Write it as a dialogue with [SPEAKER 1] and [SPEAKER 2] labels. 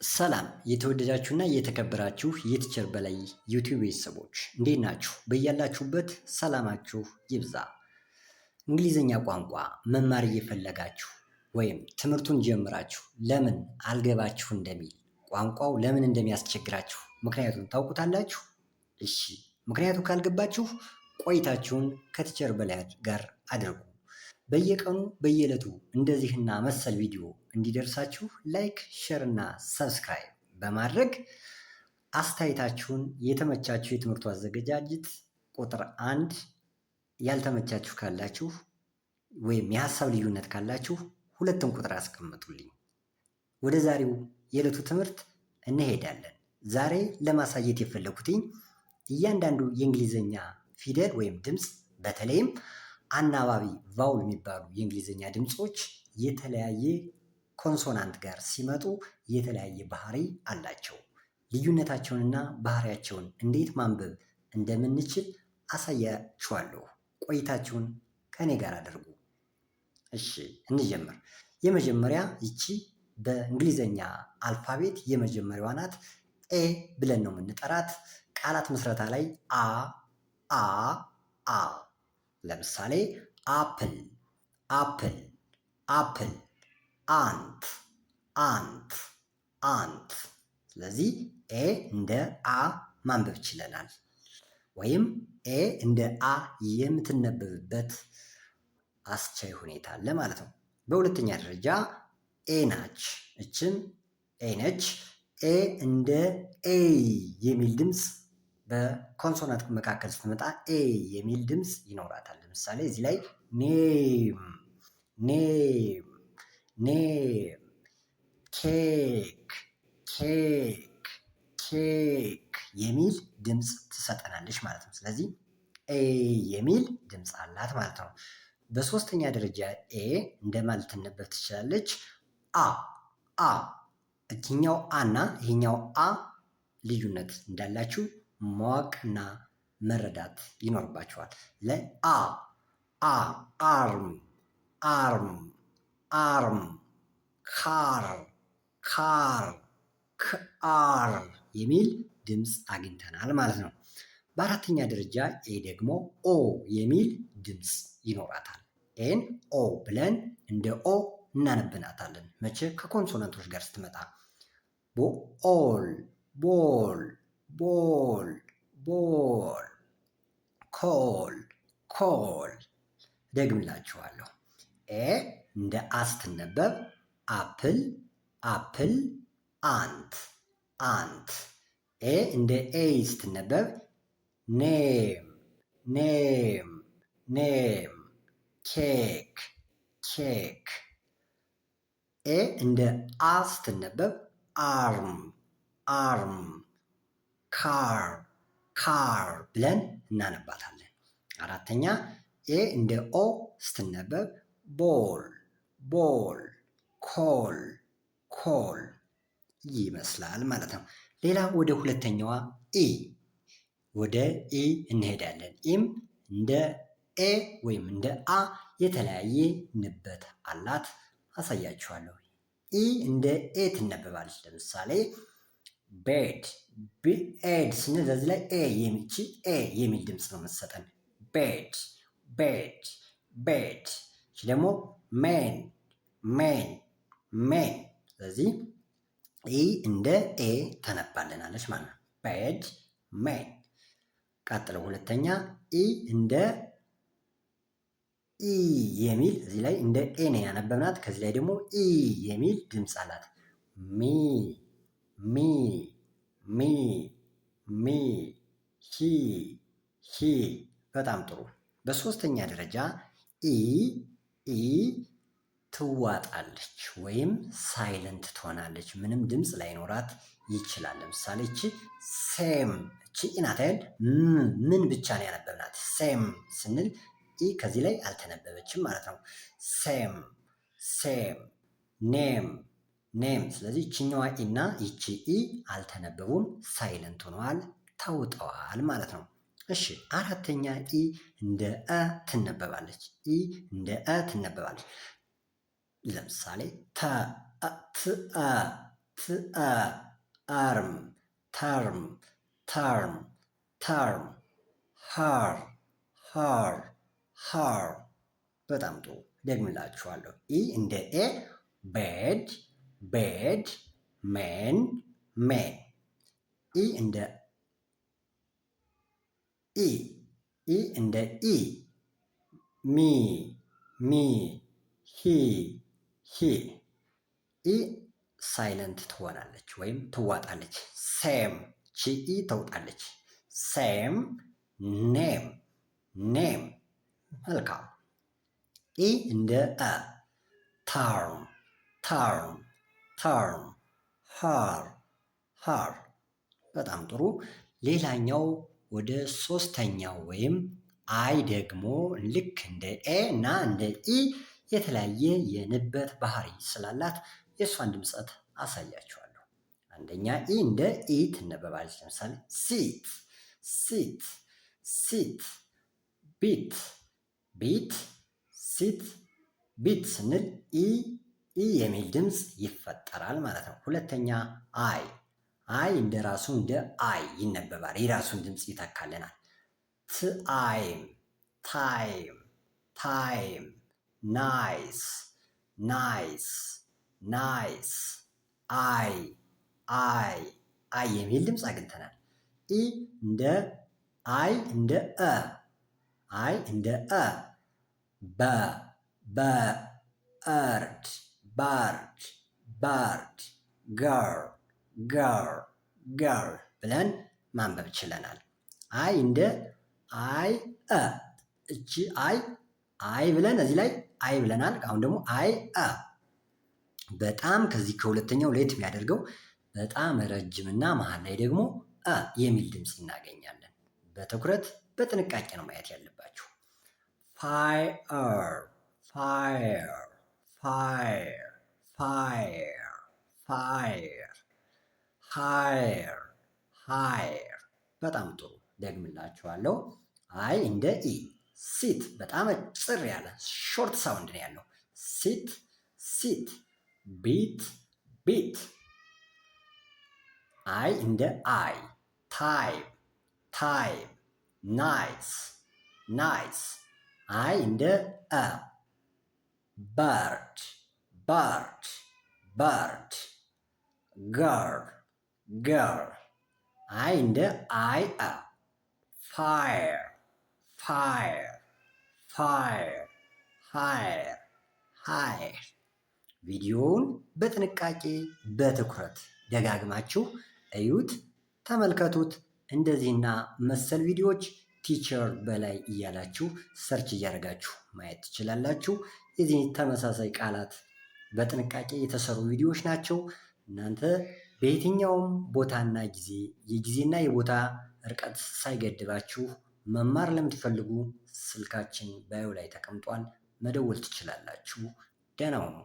[SPEAKER 1] ሰላም የተወደዳችሁና የተከበራችሁ የቲቸር በላይ ዩቲዩብ ቤተሰቦች እንዴት ናችሁ? በያላችሁበት ሰላማችሁ ይብዛ። እንግሊዘኛ ቋንቋ መማር እየፈለጋችሁ ወይም ትምህርቱን ጀምራችሁ ለምን አልገባችሁ እንደሚል ቋንቋው ለምን እንደሚያስቸግራችሁ ምክንያቱን ታውቁታላችሁ? እሺ፣ ምክንያቱ ካልገባችሁ ቆይታችሁን ከቲቸር በላይ ጋር አድርጉ። በየቀኑ በየዕለቱ እንደዚህና መሰል ቪዲዮ እንዲደርሳችሁ ላይክ፣ ሼር እና ሰብስክራይብ በማድረግ አስተያየታችሁን የተመቻችሁ የትምህርቱ አዘገጃጀት ቁጥር 1 ያልተመቻችሁ ካላችሁ ወይም የሀሳብ ልዩነት ካላችሁ ሁለቱን ቁጥር አስቀምጡልኝ። ወደ ዛሬው የዕለቱ ትምህርት እንሄዳለን። ዛሬ ለማሳየት የፈለኩትኝ እያንዳንዱ የእንግሊዘኛ ፊደል ወይም ድምፅ በተለይም አናባቢ ቫውል የሚባሉ የእንግሊዘኛ ድምፆች የተለያየ ኮንሶናንት ጋር ሲመጡ የተለያየ ባህሪ አላቸው። ልዩነታቸውንና ባህሪያቸውን እንዴት ማንበብ እንደምንችል አሳያችኋለሁ። ቆይታችሁን ከኔ ጋር አድርጉ። እሺ እንጀምር። የመጀመሪያ ይቺ በእንግሊዘኛ አልፋቤት የመጀመሪያዋ ናት። ኤ ብለን ነው የምንጠራት። ቃላት ምስረታ ላይ አ ለምሳሌ አፕል አፕል አፕል፣ አንት አንት አንት። ስለዚህ ኤ እንደ አ ማንበብ ችለናል፣ ወይም ኤ እንደ አ የምትነበብበት አስቻይ ሁኔታ አለ ማለት ነው። በሁለተኛ ደረጃ ኤ ናች። እችም ኤ ነች። ኤ እንደ ኤ የሚል ድምፅ በኮንሶናንት መካከል ስትመጣ ኤ የሚል ድምፅ ይኖራታል። ለምሳሌ እዚህ ላይ ኔም ኔም ኔም፣ ኬክ ኬክ ኬክ የሚል ድምፅ ትሰጠናለች ማለት ነው። ስለዚህ ኤ የሚል ድምፅ አላት ማለት ነው። በሶስተኛ ደረጃ ኤ እንደማን ልትነበብ ትችላለች? አ እዚህኛው አ እና ይሄኛው አ ልዩነት እንዳላችሁ ማወቅና መረዳት ይኖርባችኋል። ለአ አርም አርም አርም፣ ካር ካር ክአር የሚል ድምፅ አግኝተናል ማለት ነው። በአራተኛ ደረጃ ኤ ደግሞ ኦ የሚል ድምፅ ይኖራታል። ኤን ኦ ብለን እንደ ኦ እናነብናታለን። መቼ? ከኮንሶናንቶች ጋር ስትመጣ ቦል ቦል ቦል ቦል፣ ኮል ኮል። ደግምላችኋለሁ። ኤ እንደ አ ስትነበብ አፕል አፕል፣ አንት አንት። ኤ እንደ ኤ ስትነበብ ኔም ኔም ኔም፣ ኬክ ኬክ። ኤ እንደ አ ስትነበብ አርም አርም፣ ካር ካር ብለን እናነባታለን። አራተኛ ኤ እንደ ኦ ስትነበብ ቦል ቦል፣ ኮል ኮል ይመስላል ማለት ነው። ሌላ ወደ ሁለተኛዋ ኢ ወደ ኢ እንሄዳለን። ኢም እንደ ኤ ወይም እንደ አ የተለያየ ንበት አላት። አሳያችኋለሁ። ኢ እንደ ኤ ትነበባለች። ለምሳሌ ቤድ ኤድ ስንል እዚህ ላይ ኤ የሚል ድምፅ ነው የምትሰጠን። ቤድ ቤድ ቤድ። እሺ ደግሞ ሜን ሜን ሜን። ስለዚህ ኢ እንደ ኤ ተነባልናለች ማለት ነው። ቤድ ሜን። ቀጥለው ሁለተኛ ኢ እንደ ኢ የሚል እዚህ ላይ እንደ ኤ ነው ያነበብናት። ከዚህ ላይ ደግሞ ኢ የሚል ድምፅ አላት። ሚ ሚ ሚ ሚ፣ ሂ ሂ። በጣም ጥሩ። በሶስተኛ ደረጃ ኢ ትዋጣለች ወይም ሳይለንት ትሆናለች። ምንም ድምፅ ላይኖራት ይችላል። ለምሳሌ እቺ ሴም፣ እቺ ኢናታይል ምን ብቻ ነው ያነበብናት። ሴም ስንል ኢ ከዚህ ላይ አልተነበበችም ማለት ነው። ሴም ሴም፣ ኔም ኔም። ስለዚህ ይችኛዋ ኢ እና ይቺ ኢ አልተነበቡም፣ ሳይለንት ሆነዋል፣ ተውጠዋል ማለት ነው። እሺ አራተኛ ኢ እንደ አ ትነበባለች። ኢ እንደ አ ትነበባለች። ለምሳሌ አርም ተርም ተርም ተርም ሃር ሃር ሃር። በጣም ጥሩ ደግምላችኋለሁ። ኢ እንደ ኤ ቤድ ቤድ ሜን ሜን። ኢ እንደ ኢ ኢ እንደ ኢ ሚ ሚ ሂ ሂ። ኢ ሳይለንት ትሆናለች ወይም ትዋጣለች። ሴም ቺ ኢ ተውጣለች። ሴም ኔም ኔም። መልካም። ኢ እንደ አ ተርም ተርም ተርም ሃር ሃር። በጣም ጥሩ። ሌላኛው ወደ ሶስተኛው ወይም አይ ደግሞ ልክ እንደ ኤ እና እንደ ኢ የተለያየ የንበት ባህሪ ስላላት የእሷን ድምፀት አሳያችኋለሁ። አንደኛ ኢ እንደ ኢ ትነበባለች። ለምሳሌ ሲት ሲት ሲት። ቢት ቢት ሲት ቢት ስንል ኢ የሚል ድምፅ ይፈጠራል ማለት ነው። ሁለተኛ አይ አይ እንደ ራሱ እንደ አይ ይነበባል። የራሱን ድምፅ ይተካልናል። ታይም ታይም ታይም። ናይስ ናይስ ናይስ። አይ አይ የሚል ድምፅ አግኝተናል። ኢ እንደ አይ እንደ አ አይ እንደ አ በርድ ባርድ ባርድ ገር ገር ገር ብለን ማንበብ ችለናል። አይ እንደ አይ እቺ አይ ብለን እዚህ ላይ አይ ብለናል። አሁን ደግሞ አይ በጣም ከዚህ ከሁለተኛው ለየት የሚያደርገው በጣም ረጅምና መሀል ላይ ደግሞ የሚል ድምፅ እናገኛለን። በትኩረት በጥንቃቄ ነው ማየት ያለባችሁ። ፋየር ፋየር ፋየር ፋየር ፋየር ሃየር ሃየር። በጣም ጥሩ ደግምላችኋለሁ። አይ እንደ ኢ ሲት በጣም አጭር ያለ ሾርት ሳውንድ ነው ያለው። ሲት ሲት። ቢት ቢት። አይ እንደ አይ ታይም ታይም። ናይስ ናይስ። አይ እንደ አ በርድ በርድ በርድ። ገር ገር። አይ እንደ አይ ፋየር ፋየር ፋየር ሃየር ሃየር። ቪዲዮውን በጥንቃቄ በትኩረት ደጋግማችሁ እዩት፣ ተመልከቱት። እንደዚህና መሰል ቪዲዮዎች ቲቸር በላይ እያላችሁ ሰርች እያደረጋችሁ ማየት ትችላላችሁ። የዚህ ተመሳሳይ ቃላት በጥንቃቄ የተሰሩ ቪዲዮዎች ናቸው። እናንተ በየትኛውም ቦታና ጊዜ የጊዜና የቦታ ርቀት ሳይገድባችሁ መማር ለምትፈልጉ ስልካችን ባዮ ላይ ተቀምጧል፣ መደወል ትችላላችሁ። ደህና ሁኑ።